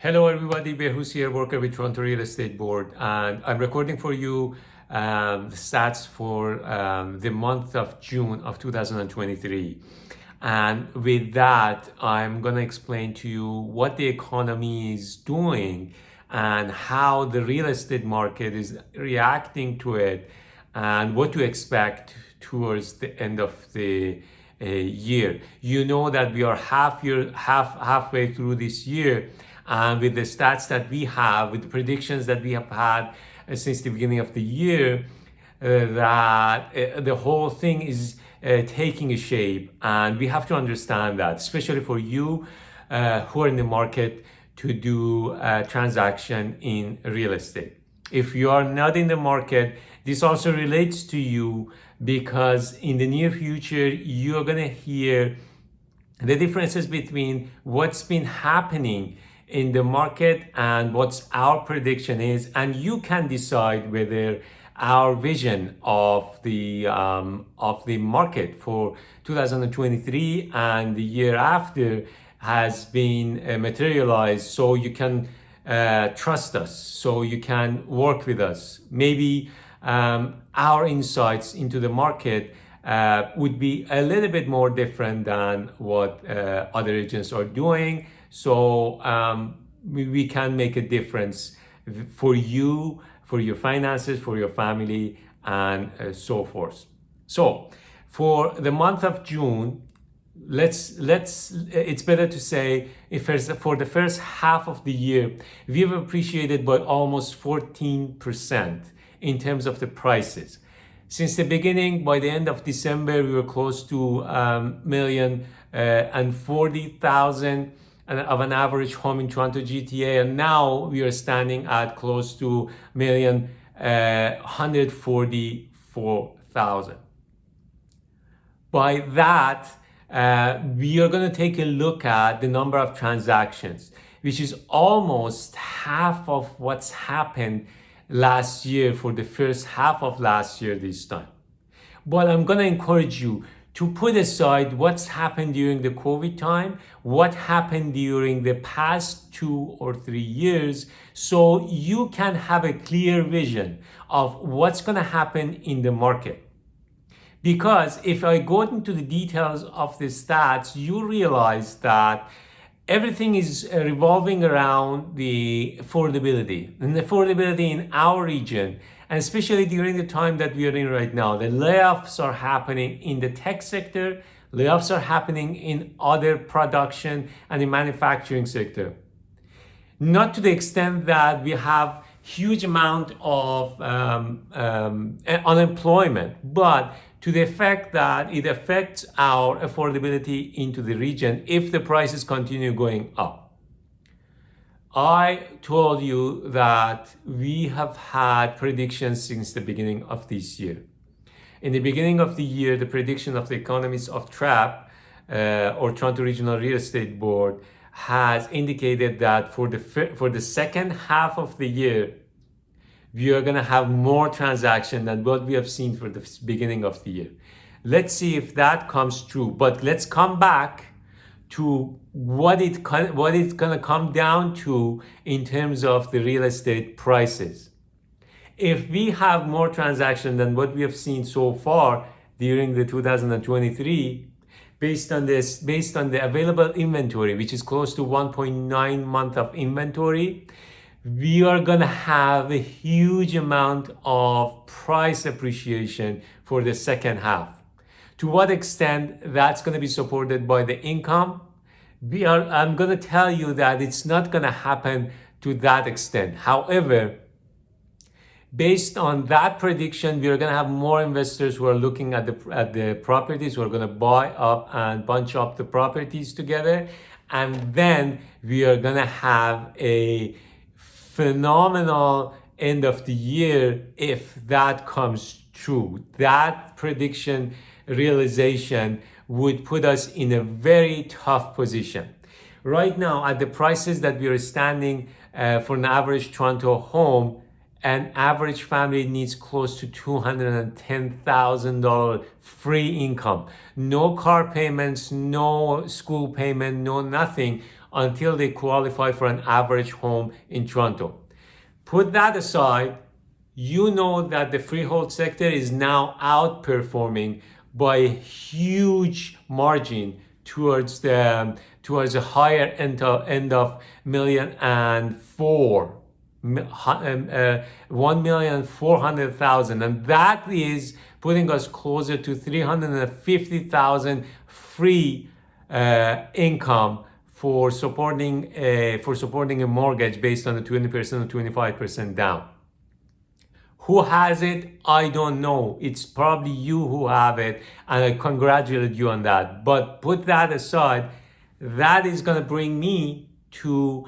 Hello everybody, Behus here, worker with Toronto Real Estate Board, and I'm recording for you the stats for the month of June of 2023. And with that, I'm going to explain to you what the economy is doing and how the real estate market is reacting to it and what to expect towards the end of the year. You know that we are halfway through this year, and with the stats that we have, with the predictions that we have had since the beginning of the year, that the whole thing is taking a shape, and we have to understand that, especially for you who are in the market to do a transaction in real estate. If you are not in the market, this also relates to you, because in the near future you're going to hear the differences between what's been happening in the market and what's our prediction is, and you can decide whether our vision of the market for 2023 and the year after has been materialized, so you can trust us, so you can work with us. Maybe our insights into the market would be a little bit more different than what other agents are doing. So we can make a difference for you, for your finances, for your family, and so forth. So for the month of June, it's better to say, if for the first half of the year, we've appreciated by almost 14% in terms of the prices. Since the beginning, by the end of December, we were close to $1,040,000 of an average home in Toronto GTA, and now we are standing at close to $1,144,000. By that, we are going to take a look at the number of transactions, which is almost half of what's happened last year for the first half of last year this time. But I'm going to encourage you to put aside what's happened during the COVID time, what happened during the past 2 or 3 years, so you can have a clear vision of what's going to happen in the market. Because if I go into the details of the stats, you realize that everything is revolving around the affordability, and the affordability in our region, and especially during the time that we are in right now. The layoffs are happening in the tech sector, layoffs are happening in other production and the manufacturing sector. Not to the extent that we have huge amount of unemployment, but to the effect that it affects our affordability into the region if the prices continue going up. I told you that we have had predictions since the beginning of this year. In the beginning of the year, the prediction of the economists of TRAP, or Toronto Regional Real Estate Board, has indicated that for the second half of the year, we are going to have more transaction than what we have seen for the beginning of the year. Let's see if that comes true. But let's come back to what it's going to come down to in terms of the real estate prices. If we have more transaction than what we have seen so far during the 2023, based on the available inventory, which is close to 1.9 month of inventory, we are going to have a huge amount of price appreciation for the second half. To what extent that's going to be supported by the income? I'm going to tell you that it's not going to happen to that extent. However, based on that prediction, we are going to have more investors who are looking at the properties, who are going to buy up and bunch up the properties together, and then we are going to have a phenomenal end of the year if that comes true. That prediction realization would put us in a very tough position. Right now, at the prices that we are standing for an average Toronto home, an average family needs close to $210,000 free income. No car payments, no school payment, no nothing until they qualify for an average home in Toronto. Put that aside, you know that the freehold sector is now outperforming by a huge margin towards a higher end of million and four 1,400,000, and that is putting us closer to 350,000 free income for supporting a mortgage based on the 20% or 25% down. Who has it? I don't know. It's probably you who have it, and I congratulate you on that. But put that aside, that is going to bring me to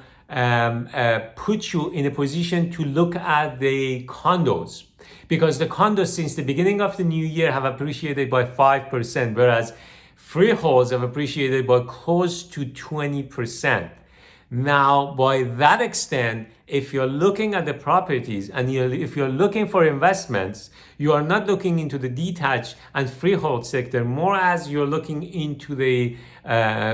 put you in a position to look at the condos, because the condos since the beginning of the new year have appreciated by 5%, whereas freeholds have appreciated by close to 20%. Now, by that extent, if you're looking at the properties and if you're looking for investments, you are not looking into the detached and freehold sector more as you're looking into the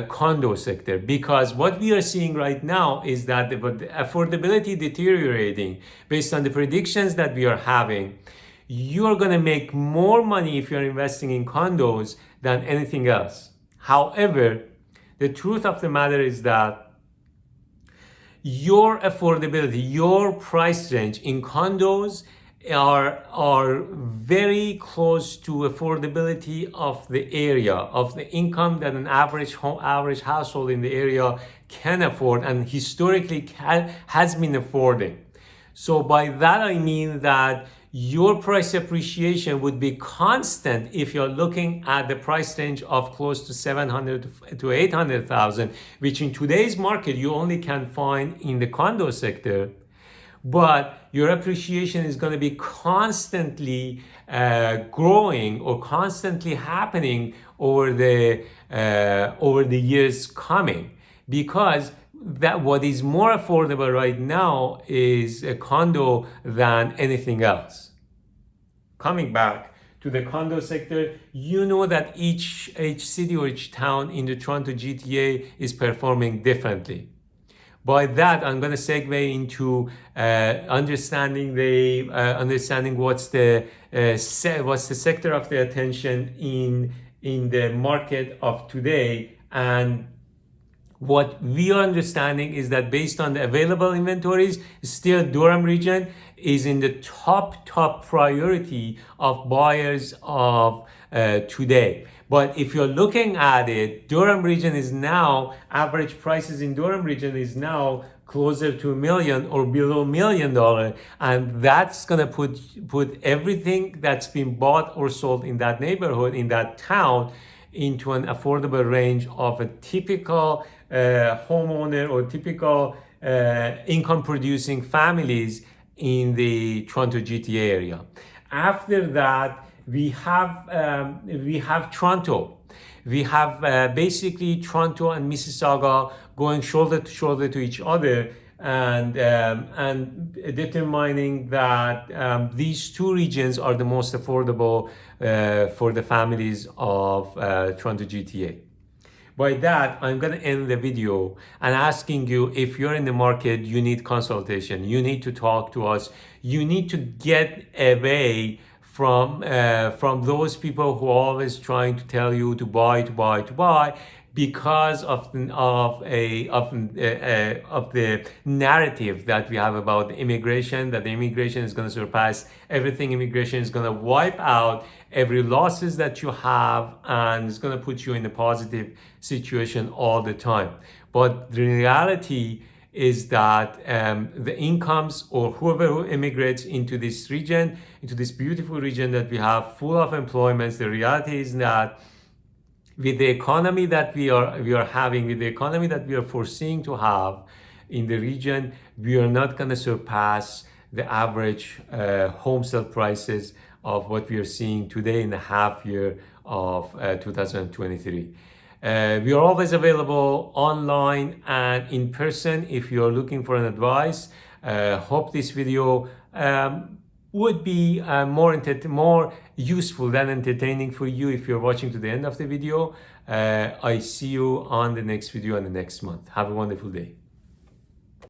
condo sector, because what we are seeing right now is that the affordability deteriorating based on the predictions that we are having. You're going to make more money if you're investing in condos than anything else. However, the truth of the matter is that your affordability, your price range in condos are very close to affordability of the area, of the income that an average household in the area can afford and historically has been affording. So by that I mean that your price appreciation would be constant if you're looking at the price range of close to 700 to 800,000, which in today's market you only can find in the condo sector. But your appreciation is going to be constantly growing or constantly happening over the years coming, because that what is more affordable right now is a condo than anything else. Coming back to the condo sector, you know that each city or each town in the Toronto GTA is performing differently. By that, I'm going to segue into understanding what's the sector of the attention in the market of today. And what we are understanding is that based on the available inventories, still Durham region is in the top priority of buyers of today. But if you're looking at it, Durham region is now, average prices in Durham region is now closer to $1 million or below $1 million. And that's gonna put everything that's been bought or sold in that neighborhood, in that town, into an affordable range of a typical homeowner or typical income producing families in the Toronto GTA area. After that, we have Toronto. We have basically Toronto and Mississauga going shoulder to shoulder to each other, and determining that these two regions are the most affordable for the families of Toronto GTA. By that, I'm going to end the video and asking you, if you're in the market, you need consultation, you need to talk to us, you need to get away from those people who are always trying to tell you to buy, because of the narrative that we have about immigration, that the immigration is going to surpass everything. Immigration is going to wipe out every losses that you have, and it's going to put you in a positive situation all the time. But the reality is that the incomes, or whoever immigrates into this region, into this beautiful region that we have full of employments, the reality is that with the economy that we are having, with the economy that we are foreseeing to have in the region, we are not going to surpass the average home sale prices of what we are seeing today in the half year of 2023. We are always available online and in person if you are looking for an advice. Hope this video would be more useful than entertaining for you if you're watching to the end of the video. I see you on the next video in the next month. Have a wonderful day.